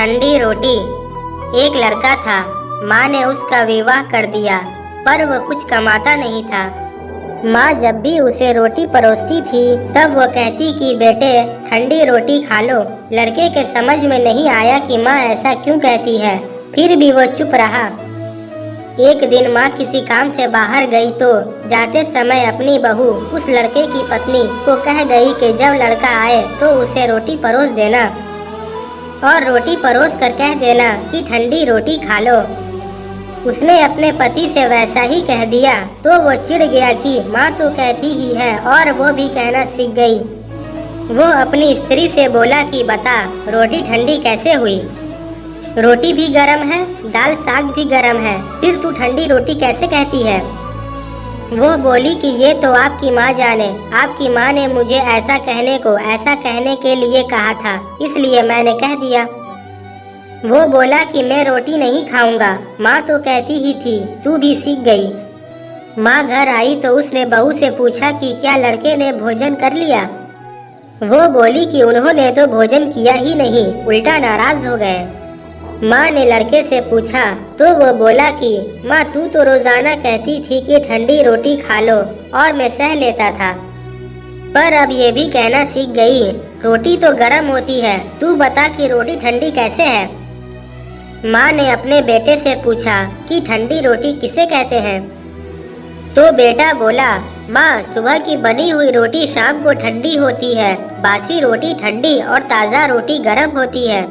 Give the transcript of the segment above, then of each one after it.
ठंडी रोटी। एक लड़का था, माँ ने उसका विवाह कर दिया, पर वो कुछ कमाता नहीं था। माँ जब भी उसे रोटी परोसती थी तब वो कहती कि बेटे ठंडी रोटी खा लो। लड़के के समझ में नहीं आया कि माँ ऐसा क्यों कहती है, फिर भी वो चुप रहा। एक दिन माँ किसी काम से बाहर गई तो जाते समय अपनी बहू उस लड़के की पत्नी को कह गई कि जब लड़का आए तो उसे रोटी परोस देना और रोटी परोस कर कह देना कि ठंडी रोटी खा लो। उसने अपने पति से वैसा ही कह दिया तो वो चिढ़ गया कि माँ तो कहती ही है और वो भी कहना सीख गई। वो अपनी स्त्री से बोला कि बता रोटी ठंडी कैसे हुई? रोटी भी गरम है, दाल साग भी गरम है, फिर तू ठंडी रोटी कैसे कहती है? वो बोली कि ये तो आपकी माँ जाने, आपकी माँ ने मुझे ऐसा कहने के लिए कहा था, इसलिए मैंने कह दिया। वो बोला कि मैं रोटी नहीं खाऊंगा, माँ तो कहती ही थी, तू भी सीख गई। माँ घर आई तो उसने बहू से पूछा कि क्या लड़के ने भोजन कर लिया? वो बोली कि उन्होंने तो भोजन किया ही नहीं, उल्टा नाराज हो गए। माँ ने लड़के से पूछा तो वो बोला कि माँ तू तो रोजाना कहती थी कि ठंडी रोटी खा लो और मैं सह लेता था, पर अब ये भी कहना सीख गई, रोटी तो गर्म होती है, तू बता कि रोटी ठंडी कैसे है? माँ ने अपने बेटे से पूछा कि ठंडी रोटी किसे कहते हैं? तो बेटा बोला, माँ सुबह की बनी हुई रोटी शाम को ठंडी होती है, बासी रोटी ठंडी और ताज़ा रोटी गर्म होती है।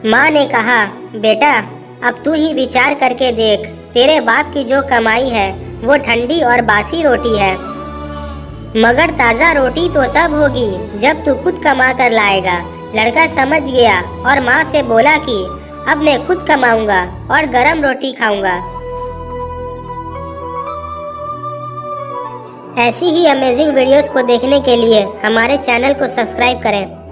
माँ ने कहा, बेटा अब तू ही विचार करके देख, तेरे बाप की जो कमाई है वो ठंडी और बासी रोटी है, मगर ताज़ा रोटी तो तब होगी जब तू खुद कमा कर लाएगा। लड़का समझ गया और माँ से बोला कि अब मैं खुद कमाऊंगा और गरम रोटी खाऊंगा। ऐसी ही अमेजिंग वीडियोस को देखने के लिए हमारे चैनल को सब्सक्राइब करें।